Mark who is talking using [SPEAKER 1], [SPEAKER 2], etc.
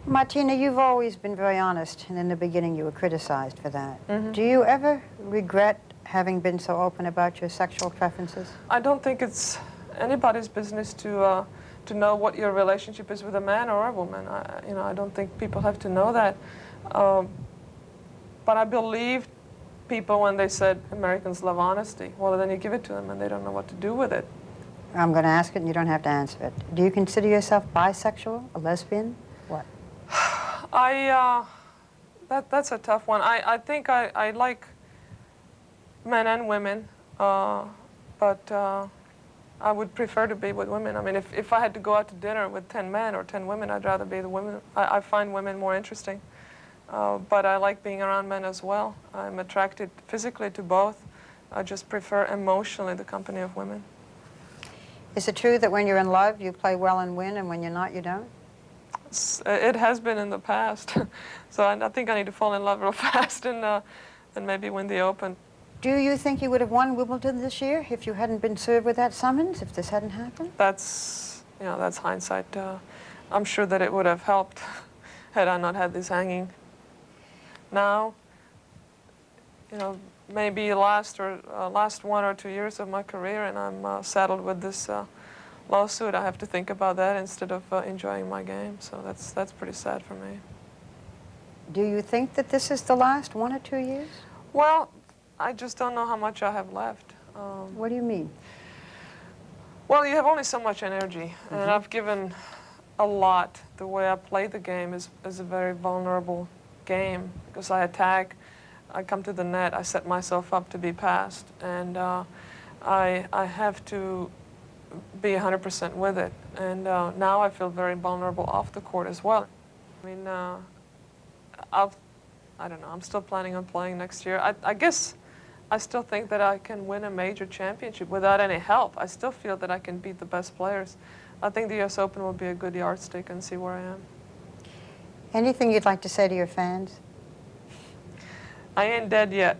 [SPEAKER 1] Martina, you've always been very honest, and in the beginning you were criticized for that.
[SPEAKER 2] Mm-hmm.
[SPEAKER 1] Do you ever regret having been so open about your sexual preferences?
[SPEAKER 2] I don't think it's anybody's business to know what your relationship is with a man or a woman. I don't think people have to know that. But I believed people when they said Americans love honesty. Well, then you give it to them and they don't know what to do with it.
[SPEAKER 1] I'm going to ask it and you don't have to answer it. Do you consider yourself bisexual, a lesbian? What?
[SPEAKER 2] That's a tough one. I think I like men and women, but I would prefer to be with women. I mean, if I had to go out to dinner with 10 men or 10 women, I'd rather be the women. I find women more interesting. But I like being around men as well. I'm attracted physically to both. I just prefer emotionally the company of women.
[SPEAKER 1] Is it true that when you're in love, you play well and win, and when you're not, you don't?
[SPEAKER 2] It has been in the past. So I think I need to fall in love real fast and maybe win the Open.
[SPEAKER 1] Do you think you would have won Wimbledon this year if you hadn't been served with that summons, if this hadn't happened?
[SPEAKER 2] That's hindsight. I'm sure that it would have helped had I not had this hanging. Now, maybe last 1 or 2 years of my career, and I'm saddled with this lawsuit. I have to think about that instead of enjoying my game. So that's pretty sad for me.
[SPEAKER 1] Do you think that this is the last 1 or 2 years?
[SPEAKER 2] Well, I just don't know how much I have left.
[SPEAKER 1] What do you mean?
[SPEAKER 2] Well, you have only so much energy, and I've given a lot. The way I play the game is a very vulnerable game because I attack, I come to the net, I set myself up to be passed, and I have to be 100% with it. And now I feel very vulnerable off the court as well. I mean, I don't know, I'm still planning on playing next year. I guess I still think that I can win a major championship without any help. I still feel that I can beat the best players. I think the US Open will be a good yardstick and see where I am.
[SPEAKER 1] Anything you'd like to say to your fans?
[SPEAKER 2] I ain't dead yet.